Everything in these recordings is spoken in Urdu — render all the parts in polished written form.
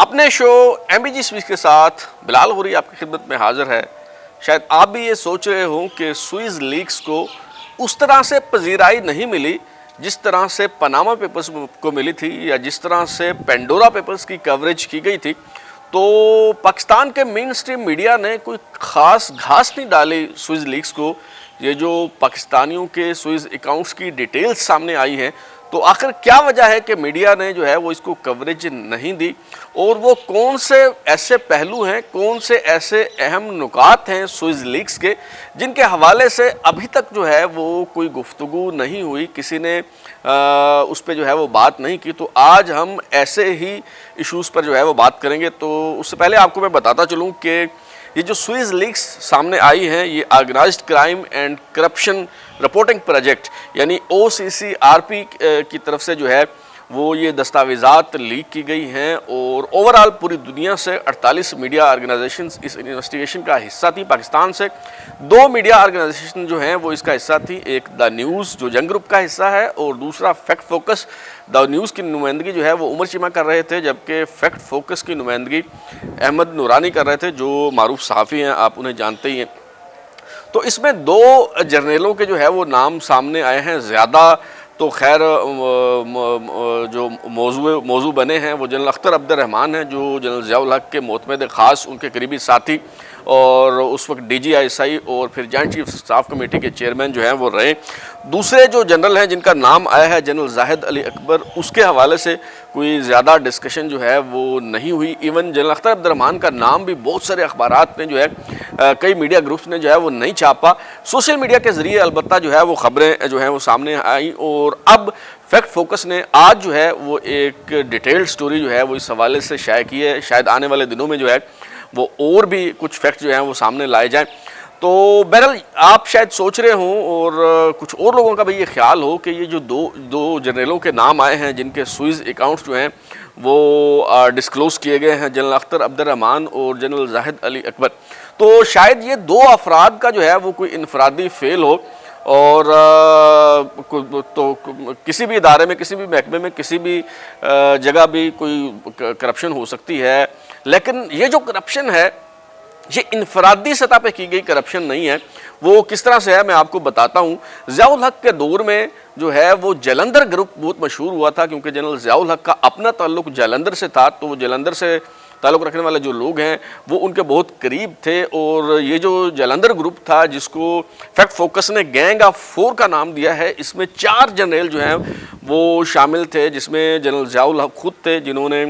اپنے شو ایم بی جی سویز کے ساتھ بلال غوری آپ کی خدمت میں حاضر ہے۔ شاید آپ بھی یہ سوچ رہے ہوں کہ سوئز لیکس کو اس طرح سے پذیرائی نہیں ملی جس طرح سے پاناما پیپرز کو ملی تھی یا جس طرح سے پینڈورا پیپرز کی کوریج کی گئی تھی۔ تو پاکستان کے مین سٹریم میڈیا نے کوئی خاص گھاس نہیں ڈالی سوئز لیکس کو۔ یہ جو پاکستانیوں کے سوئز اکاؤنٹس کی ڈیٹیلز سامنے آئی ہیں، تو آخر کیا وجہ ہے کہ میڈیا نے جو ہے وہ اس کو کوریج نہیں دی، اور وہ کون سے ایسے پہلو ہیں، کون سے ایسے اہم نکات ہیں سوئز لیکس کے جن کے حوالے سے ابھی تک جو ہے وہ کوئی گفتگو نہیں ہوئی، کسی نے اس پہ جو ہے وہ بات نہیں کی۔ تو آج ہم ایسے ہی ایشوز پر جو ہے وہ بات کریں گے۔ تو اس سے پہلے آپ کو میں بتاتا چلوں کہ یہ جو سوئز لیکس سامنے آئی ہیں، یہ organized crime and corruption reporting project یعنی OCCRP کی طرف سے جو ہے وہ یہ دستاویزات لیک کی گئی ہیں، اور اوورال پوری دنیا سے 48 میڈیا آرگنائزیشنز اس انویسٹیگیشن کا حصہ تھی۔ پاکستان سے 2 میڈیا آرگنائزیشن جو ہیں وہ اس کا حصہ تھی، ایک دا نیوز جو جنگ گروپ کا حصہ ہے، اور دوسرا فیکٹ فوکس۔ دا نیوز کی نمائندگی جو ہے وہ عمر چیمہ کر رہے تھے، جبکہ فیکٹ فوکس کی نمائندگی احمد نورانی کر رہے تھے، جو معروف صحافی ہیں، آپ انہیں جانتے ہی ہیں۔ تو اس میں 2 جرنیلوں کے جو ہے وہ نام سامنے آئے ہیں۔ زیادہ تو خیر جو موضوع بنے ہیں وہ جنرل اختر عبد الرحمان ہیں، جو جنرل ضیاء الحق کے معتمد خاص، ان کے قریبی ساتھی، اور اس وقت DGI اور پھر جوائنٹ چیف اسٹاف کمیٹی کے چیئرمین جو ہیں وہ رہے۔ دوسرے جو جنرل ہیں جن کا نام آیا ہے جنرل زاہد علی اکبر، اس کے حوالے سے کوئی زیادہ ڈسکشن جو ہے وہ نہیں ہوئی۔ ایون جنرل اختر عبد الرحمان کا نام بھی بہت سارے اخبارات نے جو ہے، کئی میڈیا گروپس نے جو ہے وہ نہیں چھاپا۔ سوشل میڈیا کے ذریعے البتہ جو ہے وہ خبریں جو ہیں وہ سامنے آئیں، اور اب فیکٹ فوکس نے آج جو ہے وہ ایک ڈیٹیلڈ سٹوری جو ہے وہ اس حوالے سے شائع کی ہے۔ شاید آنے والے دنوں میں جو ہے وہ اور بھی کچھ فیکٹ جو ہیں وہ سامنے لائے جائیں۔ تو بہرحال آپ شاید سوچ رہے ہوں، اور کچھ اور لوگوں کا بھی یہ خیال ہو کہ یہ جو دو جنرلوں کے نام آئے ہیں جن کے سوئز اکاؤنٹس جو ہیں وہ ڈسکلوز کیے گئے ہیں، جنرل اختر عبد الرحمان اور جنرل زاہد علی اکبر، تو شاید یہ 2 افراد کا جو ہے وہ کوئی انفرادی فیل ہو، اور تو کسی بھی ادارے میں، کسی بھی محکمے میں، کسی بھی جگہ بھی کوئی کرپشن ہو سکتی ہے، لیکن یہ جو کرپشن ہے یہ انفرادی سطح پہ کی گئی کرپشن نہیں ہے۔ وہ کس طرح سے ہے میں آپ کو بتاتا ہوں۔ ضیاء الحق کے دور میں جو ہے وہ جلندھر گروپ بہت مشہور ہوا تھا، کیونکہ جنرل ضیاء الحق کا اپنا تعلق جلندھر سے تھا، تو وہ جلندھر سے تعلق رکھنے والے جو لوگ ہیں وہ ان کے بہت قریب تھے، اور یہ جو جلندھر گروپ تھا جس کو فیکٹ فوکس نے گینگ آف 4 کا نام دیا ہے، اس میں 4 جنرل جو ہیں وہ شامل تھے، جس میں جنرل ضیاء الحق خود تھے جنہوں نے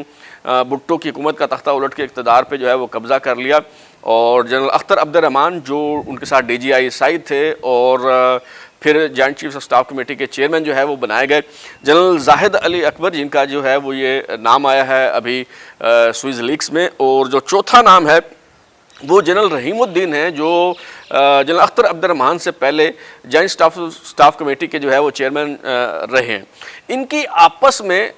بھٹو کی حکومت کا تختہ الٹ کے اقتدار پہ جو ہے وہ قبضہ کر لیا، اور جنرل اختر عبد الرحمان جو ان کے ساتھ DGI تھے، اور پھر joint chief of staff committee کے چیئرمین جو ہے وہ بنائے گئے جنرل زاہد علی اکبر، جن کا جو ہے وہ یہ نام آیا ہے ابھی سوئز لیکس میں، اور جو چوتھا نام ہے وہ جنرل رحیم الدین ہیں، جو جنرل اختر عبد الرحمان سے پہلے جوائنٹ اسٹاف کمیٹی کے جو ہے وہ چیئرمین رہے ہیں۔ ان کی آپس میں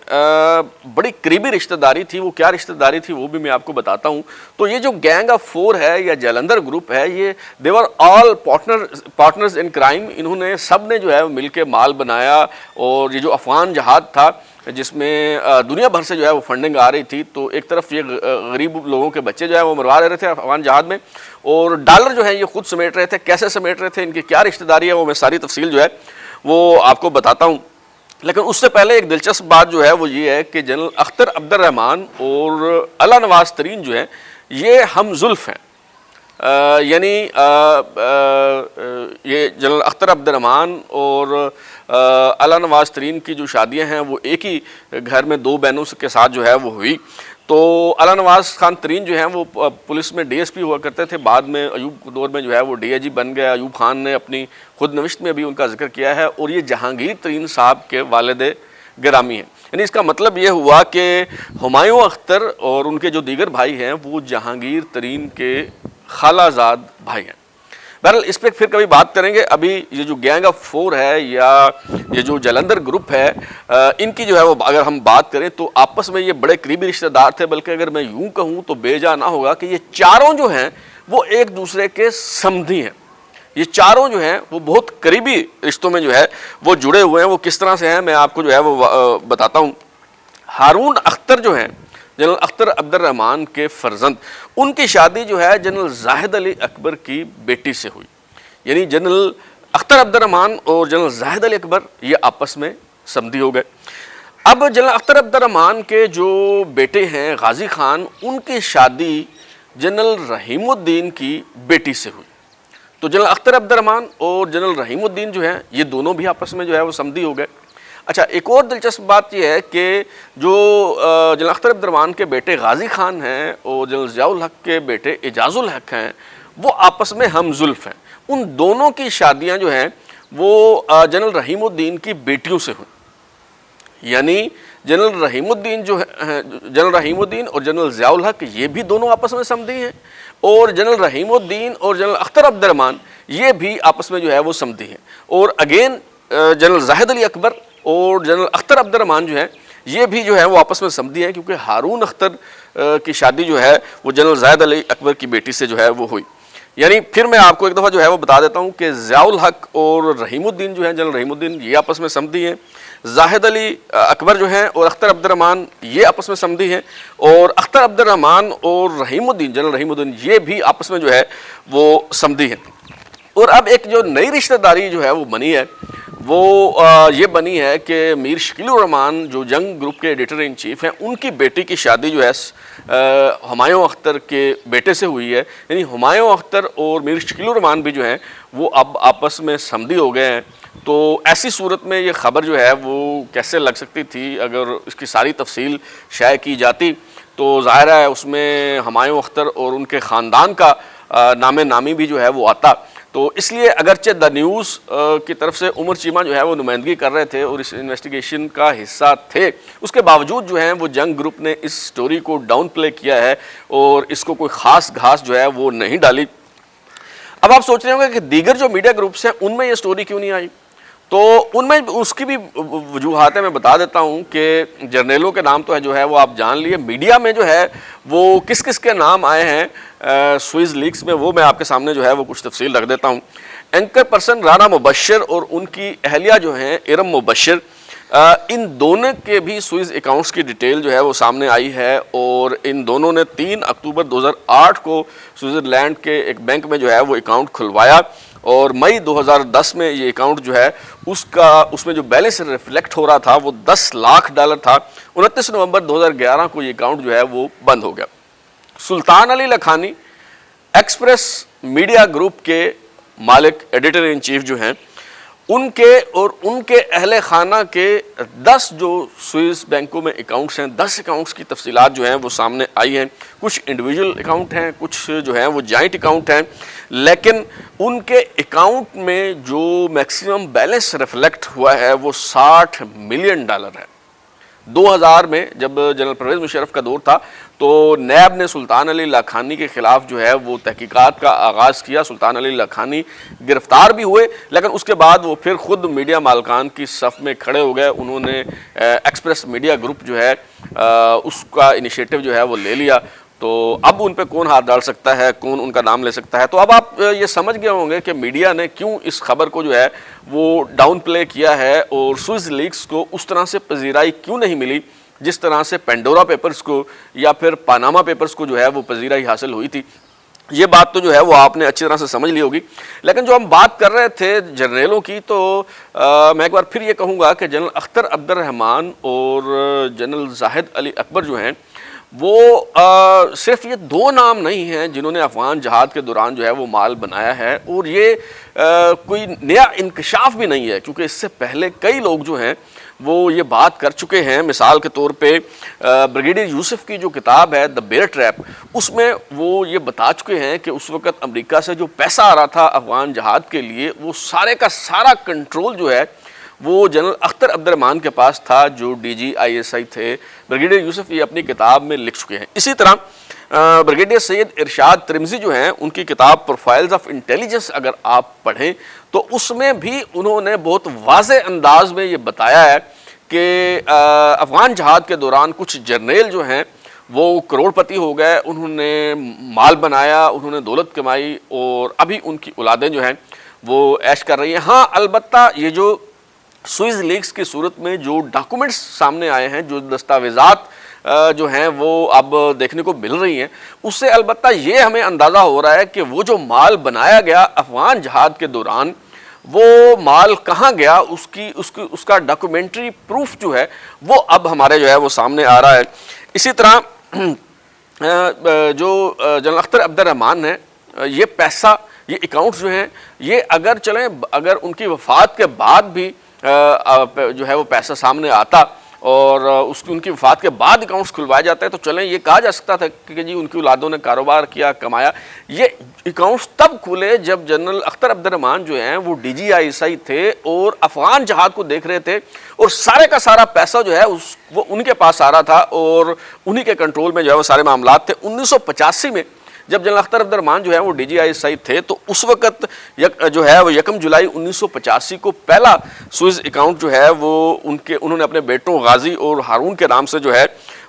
بڑی قریبی رشتہ داری تھی۔ وہ کیا رشتہ داری تھی وہ بھی میں آپ کو بتاتا ہوں۔ تو یہ جو گینگ آف 4 ہے یا جلندھر گروپ ہے، یہ دیور آل پارٹنرز ان کرائم، انہوں نے سب نے جو ہے مل کے مال بنایا، اور یہ جو افغان جہاد تھا جس میں دنیا بھر سے جو ہے وہ فنڈنگ آ رہی تھی، تو ایک طرف یہ غریب لوگوں کے بچے جو ہے وہ مروا رہے تھے افغان جہاد میں، اور ڈالر جو ہے یہ خود سمیٹ رہے تھے۔ کیسے سمیٹ رہے تھے، ان کی کیا رشتہ داری ہے، وہ میں ساری تفصیل جو ہے وہ آپ کو بتاتا ہوں۔ لیکن اس سے پہلے ایک دلچسپ بات جو ہے وہ یہ ہے کہ جنرل اختر عبد الرحمان اور علا نواز ترین جو ہیں یہ ہم زلف ہیں، یعنی یہ جنرل اختر عبد الرحمان اور علا نواز ترین کی جو شادیاں ہیں وہ ایک ہی گھر میں 2 بہنوں کے ساتھ جو ہے وہ ہوئی۔ تو علا نواز خان ترین جو ہیں وہ پولیس میں DSP ہوا کرتے تھے، بعد میں ایوب دور میں جو ہے وہ DIG بن گیا۔ ایوب خان نے اپنی خود نوشت میں بھی ان کا ذکر کیا ہے، اور یہ جہانگیر ترین صاحب کے والد گرامی ہیں۔ یعنی اس کا مطلب یہ ہوا کہ ہمایوں اختر اور ان کے جو دیگر بھائی ہیں وہ جہانگیر ترین کے خالہ زاد بھائی ہیں۔ بہرحال اس پہ پھر کبھی بات کریں گے۔ ابھی یہ جو گینگ آف 4 ہے یا یہ جو جلندھر گروپ ہے، ان کی جو ہے وہ اگر ہم بات کریں تو آپس میں یہ بڑے قریبی رشتہ دار تھے، بلکہ اگر میں یوں کہوں تو بے جا نہ ہوگا کہ یہ چاروں جو ہیں وہ ایک دوسرے کے سمدھی ہیں۔ یہ چاروں جو ہیں وہ بہت قریبی رشتوں میں جو ہے وہ جڑے ہوئے ہیں۔ وہ کس طرح سے ہیں میں آپ کو جو ہے وہ بتاتا ہوں۔ ہارون اختر جو ہیں جنرل اختر عبد الرحمان کے فرزند، ان کی شادی جو ہے جنرل زاہد علی اکبر کی بیٹی سے ہوئی. یعنی جنرل اختر عبد الرحمان اور جنرل زاہد علی اکبر یہ آپس میں سمدھی ہو گئے. اب جنرل اختر عبد الرحمان کے جو بیٹے ہیں غازی خان، ان کی شادی جنرل رحیم الدین کی بیٹی سے ہوئی. تو جنرل اختر عبد الرحمان اور جنرل رحیم الدین جو ہیں یہ دونوں بھی آپس میں جو ہے وہ سمدھی ہو گئے. اچھا، ایک اور دلچسپ بات یہ ہے کہ جو جنرل اختر عبد الرحمان کے بیٹے غازی خان ہیں اور جنرل ضیاء الحق کے بیٹے اعجاز الحق ہیں، وہ آپس میں ہم زلف ہیں. ان دونوں کی شادیاں جو ہیں وہ جنرل رحیم الدین کی بیٹیوں سے ہوئیں. یعنی جنرل رحیم الدین جو ہے، جنرل رحیم الدین اور جنرل ضیاء الحق یہ بھی دونوں آپس میں سمدھی ہیں، اور جنرل رحیم الدین اور جنرل اختر عبد الرحمان یہ بھی آپس میں جو ہے وہ سمدھی ہیں. اور اگین جنرل زاہد علی اکبر اور جنرل اختر عبد الرحمان جو ہیں یہ بھی جو ہے وہ آپس میں سمدھی ہیں، کیونکہ ہارون اختر کی شادی جو ہے وہ جنرل زاہد علی اکبر کی بیٹی سے جو ہے وہ ہوئی. یعنی پھر میں آپ کو ایک دفعہ جو ہے وہ بتا دیتا ہوں کہ ضیاء الحق اور رحیم الدین جو ہیں، جنرل رحیم الدین یہ آپس میں سمدھی ہیں، زاہد علی اکبر جو ہیں اور اختر عبد الرحمان یہ آپس میں سمدھی ہیں، اور اختر عبد الرحمان اور رحیم الدین، جنرل رحیم الدین یہ بھی آپس میں جو ہے وہ سمدھی ہیں. اور اب ایک جو نئی رشتہ داری جو ہے وہ بنی ہے، وہ یہ بنی ہے کہ میر شکیل الرحمان جو جنگ گروپ کے ایڈیٹر ان چیف ہیں، ان کی بیٹی کی شادی جو ہے ہمایوں اختر کے بیٹے سے ہوئی ہے. یعنی ہمایوں اختر اور میر شکیل الرحمان بھی جو ہیں وہ اب آپس میں سمدھی ہو گئے ہیں. تو ایسی صورت میں یہ خبر جو ہے وہ کیسے لگ سکتی تھی؟ اگر اس کی ساری تفصیل شائع کی جاتی تو ظاہر ہے اس میں ہمایوں اختر اور ان کے خاندان کا نام نامی بھی جو ہے وہ آتا. تو اس لیے اگرچہ دا نیوز کی طرف سے عمر چیمہ جو ہے وہ نمائندگی کر رہے تھے اور اس انویسٹیگیشن کا حصہ تھے، اس کے باوجود جو ہیں وہ جنگ گروپ نے اس سٹوری کو ڈاؤن پلے کیا ہے اور اس کو کوئی خاص گھاس جو ہے وہ نہیں ڈالی. اب آپ سوچ رہے ہوں گے کہ دیگر جو میڈیا گروپس ہیں ان میں یہ سٹوری کیوں نہیں آئی؟ تو ان میں اس کی بھی وجوہات ہیں، میں بتا دیتا ہوں کہ جرنیلوں کے نام تو ہے جو ہے وہ آپ جان لیے. میڈیا میں جو ہے وہ کس کس کے نام آئے ہیں سوئز لیکس میں، وہ میں آپ کے سامنے جو ہے وہ کچھ تفصیل رکھ دیتا ہوں. اینکر پرسن رانا مبشر اور ان کی اہلیہ جو ہیں ارم مبشر، ان دونوں کے بھی سوئز اکاؤنٹس کی ڈیٹیل جو ہے وہ سامنے آئی ہے، اور ان دونوں نے 3 اکتوبر 2008 کو سوئٹزرلینڈ کے ایک بینک میں جو ہے وہ اکاؤنٹ کھلوایا، اور مئی 2010 میں یہ اکاؤنٹ جو ہے اس میں جو بیلنس ریفلیکٹ ہو رہا تھا وہ $10 لاکھ تھا. 29 نومبر 2011 کو یہ اکاؤنٹ جو ہے وہ بند ہو گیا. سلطان علی لکھانی ایکسپریس میڈیا گروپ کے مالک ایڈیٹر ان چیف جو ہیں، ان کے اور ان کے اہل خانہ کے 10 جو سوئس بینکوں میں اکاؤنٹس ہیں، 10 اکاؤنٹس کی تفصیلات جو ہیں وہ سامنے آئی ہیں. کچھ انڈیویجول اکاؤنٹ ہیں، کچھ جو ہیں وہ جوائنٹ اکاؤنٹ ہیں، لیکن ان کے اکاؤنٹ میں جو میکسیمم بیلنس ریفلیکٹ ہوا ہے وہ $60 ملین ہے. 2000 میں جب جنرل پرویز مشرف کا دور تھا تو نیب نے سلطان علی لاکھانی کے خلاف جو ہے وہ تحقیقات کا آغاز کیا. سلطان علی لاکھانی گرفتار بھی ہوئے، لیکن اس کے بعد وہ پھر خود میڈیا مالکان کی صف میں کھڑے ہو گئے. انہوں نے ایکسپریس میڈیا گروپ جو ہے اس کا انیشیٹو جو ہے وہ لے لیا. تو اب ان پہ کون ہاتھ ڈال سکتا ہے، کون ان کا نام لے سکتا ہے؟ تو اب آپ یہ سمجھ گئے ہوں گے کہ میڈیا نے کیوں اس خبر کو جو ہے وہ ڈاؤن پلے کیا ہے، اور سوئز لیکس کو اس طرح سے پذیرائی کیوں نہیں ملی جس طرح سے پینڈورا پیپرز کو یا پھر پاناما پیپرز کو جو ہے وہ پذیرائی حاصل ہوئی تھی. یہ بات تو جو ہے وہ آپ نے اچھی طرح سے سمجھ لی ہوگی. لیکن جو ہم بات کر رہے تھے جرنیلوں کی، تو میں ایک بار پھر یہ کہوں گا کہ جنرل اختر عبد الرحمان اور جنرل زاہد علی اکبر جو ہیں وہ صرف یہ 2 نام نہیں ہیں جنہوں نے افغان جہاد کے دوران جو ہے وہ مال بنایا ہے، اور یہ کوئی نیا انکشاف بھی نہیں ہے، کیونکہ اس سے پہلے کئی لوگ جو ہیں وہ یہ بات کر چکے ہیں. مثال کے طور پہ بریگیڈیئر یوسف کی جو کتاب ہے دا بیئر ٹریپ، اس میں وہ یہ بتا چکے ہیں کہ اس وقت امریکہ سے جو پیسہ آ رہا تھا افغان جہاد کے لیے، وہ سارے کا سارا کنٹرول جو ہے وہ جنرل اختر عبد الرحمان کے پاس تھا، جو DGISI تھے. بریگیڈیئر یوسف یہ اپنی کتاب میں لکھ چکے ہیں. اسی طرح بریگیڈیئر سید ارشاد ترمزی جو ہیں، ان کی کتاب پروفائلز آف انٹیلیجنس اگر آپ پڑھیں تو اس میں بھی انہوں نے بہت واضح انداز میں یہ بتایا ہے کہ افغان جہاد کے دوران کچھ جرنیل جو ہیں وہ کروڑ پتی ہو گئے، انہوں نے مال بنایا، انہوں نے دولت کمائی، اور ابھی ان کی اولادیں جو ہیں وہ عیش کر رہی ہیں. ہاں البتہ یہ جو سوئز لیکس کی صورت میں جو ڈاکومنٹس سامنے آئے ہیں، جو دستاویزات جو ہیں وہ اب دیکھنے کو مل رہی ہیں، اس سے البتہ یہ ہمیں اندازہ ہو رہا ہے کہ وہ جو مال بنایا گیا افغان جہاد کے دوران، وہ مال کہاں گیا، اس کا ڈاکومنٹری پروف جو ہے وہ اب ہمارے جو ہے وہ سامنے آ رہا ہے۔ اسی طرح جو جنرل اختر عبد الرحمان ہیں، یہ پیسہ، یہ اکاؤنٹس جو ہیں، یہ اگر ان کی وفات کے بعد بھی جو ہے وہ پیسہ سامنے آتا اور ان کی وفات کے بعد اکاؤنٹس کھلوائے جاتے ہیں تو چلیں یہ کہا جا سکتا تھا کہ جی ان کی اولادوں نے کاروبار کیا، کمایا۔ یہ اکاؤنٹس تب کھلے جب جنرل اختر عبد الرحمان جو ہیں وہ DGISI تھے اور افغان جہاد کو دیکھ رہے تھے، اور سارے کا سارا پیسہ جو ہے وہ ان کے پاس آ رہا تھا اور انہی کے کنٹرول میں جو ہے وہ سارے معاملات تھے۔ 1985 میں جب جنرل اختر عبد الرحمان جو ہے وہ DGISI تھے تو اس وقت جو ہے وہ 1 جولائی 1985 کو پہلا سوئز اکاؤنٹ جو ہے وہ انہوں نے اپنے بیٹوں غازی اور ہارون کے نام سے جو ہے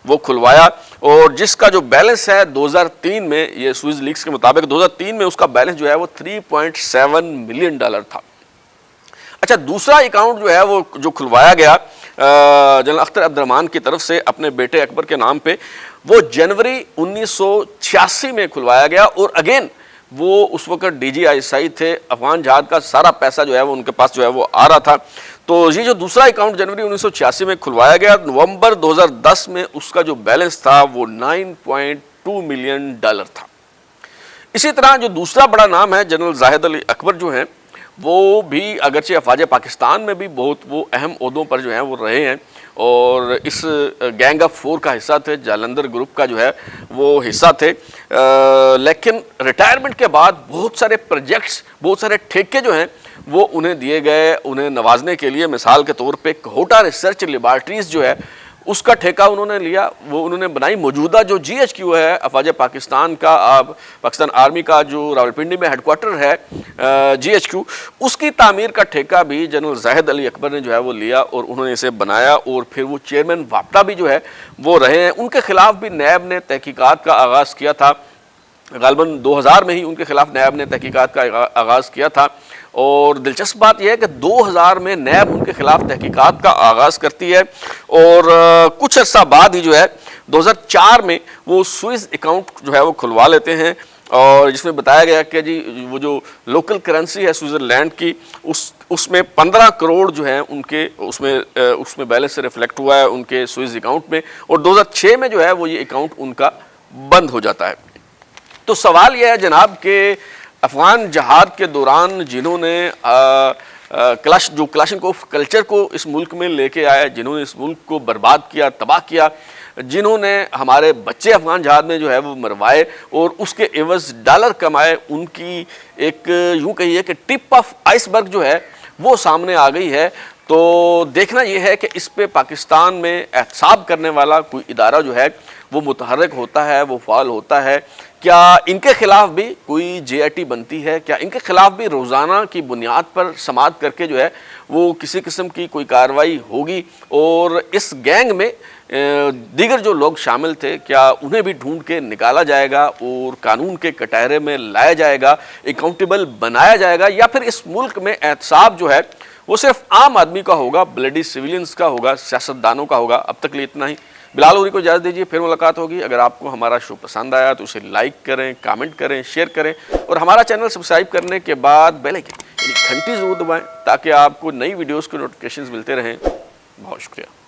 وہ کھلوایا، اور جس کا جو بیلنس ہے 2003 میں، یہ سوئز لیکس کے مطابق 2003 میں اس کا بیلنس جو ہے وہ $3.7 ملین تھا۔ اچھا، دوسرا اکاؤنٹ جو ہے وہ جو کھلوایا گیا جنرل اختر عبد الرحمان کی طرف سے اپنے بیٹے اکبر کے نام پہ، وہ جنوری 1986 میں کھلوایا گیا، اور اگین وہ اس وقت DGISI تھے، افغان جہاد کا سارا پیسہ جو ہے وہ ان کے پاس جو ہے وہ آ رہا تھا۔ تو یہ جو دوسرا اکاؤنٹ جنوری 1986 میں کھلوایا گیا، نومبر 2010 میں اس کا جو بیلنس تھا وہ $9.2 ملین تھا۔ اسی طرح جو دوسرا بڑا نام ہے جنرل زاہد علی اکبر جو ہیں، وہ بھی اگرچہ افواج پاکستان میں بھی بہت وہ اہم عہدوں پر جو ہیں وہ رہے ہیں اور اس گینگ آف 4 کا حصہ تھے، جالندھر گروپ کا جو ہے وہ حصہ تھے، لیکن ریٹائرمنٹ کے بعد بہت سارے پروجیکٹس، بہت سارے ٹھیکے جو ہیں وہ انہیں دیے گئے انہیں نوازنے کے لیے۔ مثال کے طور پہ کوہٹا ریسرچ لیبارٹریز جو ہے اس کا ٹھیکہ انہوں نے لیا، وہ انہوں نے بنائی۔ موجودہ جو GHQ ہے افواج پاکستان کا، پاکستان آرمی کا جو راولپنڈی میں ہیڈ کوارٹر ہے GHQ، اس کی تعمیر کا ٹھیکہ بھی جنرل زاہد علی اکبر نے جو ہے وہ لیا اور انہوں نے اسے بنایا، اور پھر وہ چیئرمین واپٹا بھی جو ہے وہ رہے ہیں۔ ان کے خلاف بھی نیب نے تحقیقات کا آغاز کیا تھا، غالباً 2000 میں ہی ان کے خلاف نیب نے تحقیقات کا آغاز کیا تھا، اور دلچسپ بات یہ ہے کہ 2000 میں نیب ان کے خلاف تحقیقات کا آغاز کرتی ہے، اور کچھ عرصہ بعد ہی جو ہے 2004 میں وہ سوئز اکاؤنٹ جو ہے وہ کھلوا لیتے ہیں، اور جس میں بتایا گیا کہ جی وہ جو لوکل کرنسی ہے سوئٹزرلینڈ کی، اس میں 15 کروڑ جو ہیں ان کے اس میں بیلنس سے ریفلیکٹ ہوا ہے ان کے سوئز اکاؤنٹ میں، اور 2006 میں جو ہے وہ یہ اکاؤنٹ ان کا بند ہو جاتا ہے۔ تو سوال یہ ہے جناب کہ افغان جہاد کے دوران جنہوں نے جو کلاشنکوف کلچر کو اس ملک میں لے کے آئے، جنہوں نے اس ملک کو برباد کیا، تباہ کیا، جنہوں نے ہمارے بچے افغان جہاد میں جو ہے وہ مروائے اور اس کے عوض ڈالر کمائے، ان کی ایک یوں کہیے کہ ٹپ آف آئس برگ جو ہے وہ سامنے آ گئی ہے۔ تو دیکھنا یہ ہے کہ اس پہ پاکستان میں احتساب کرنے والا کوئی ادارہ جو ہے وہ متحرک ہوتا ہے، وہ فعال ہوتا ہے، کیا ان کے خلاف بھی کوئی JIT بنتی ہے، کیا ان کے خلاف بھی روزانہ کی بنیاد پر سماعت کر کے جو ہے وہ کسی قسم کی کوئی کارروائی ہوگی، اور اس گینگ میں دیگر جو لوگ شامل تھے کیا انہیں بھی ڈھونڈ کے نکالا جائے گا اور قانون کے کٹہرے میں لایا جائے گا، اکاؤنٹیبل بنایا جائے گا، یا پھر اس ملک میں احتساب جو ہے وہ صرف عام آدمی کا ہوگا، بلیڈی سویلینز کا ہوگا، سیاستدانوں کا ہوگا۔ اب تک کے لیے اتنا ہی۔ بلال غوری کو اجازت دیجیے، پھر ملاقات ہوگی۔ اگر آپ کو ہمارا شو پسند آیا تو اسے لائک کریں، کامنٹ کریں، شیئر کریں، اور ہمارا چینل سبسکرائب کرنے کے بعد بیل آئکن یعنی گھنٹی ضرور دبائیں تاکہ آپ کو نئی ویڈیوز کے نوٹیفیکیشنز ملتے رہیں۔ بہت شکریہ۔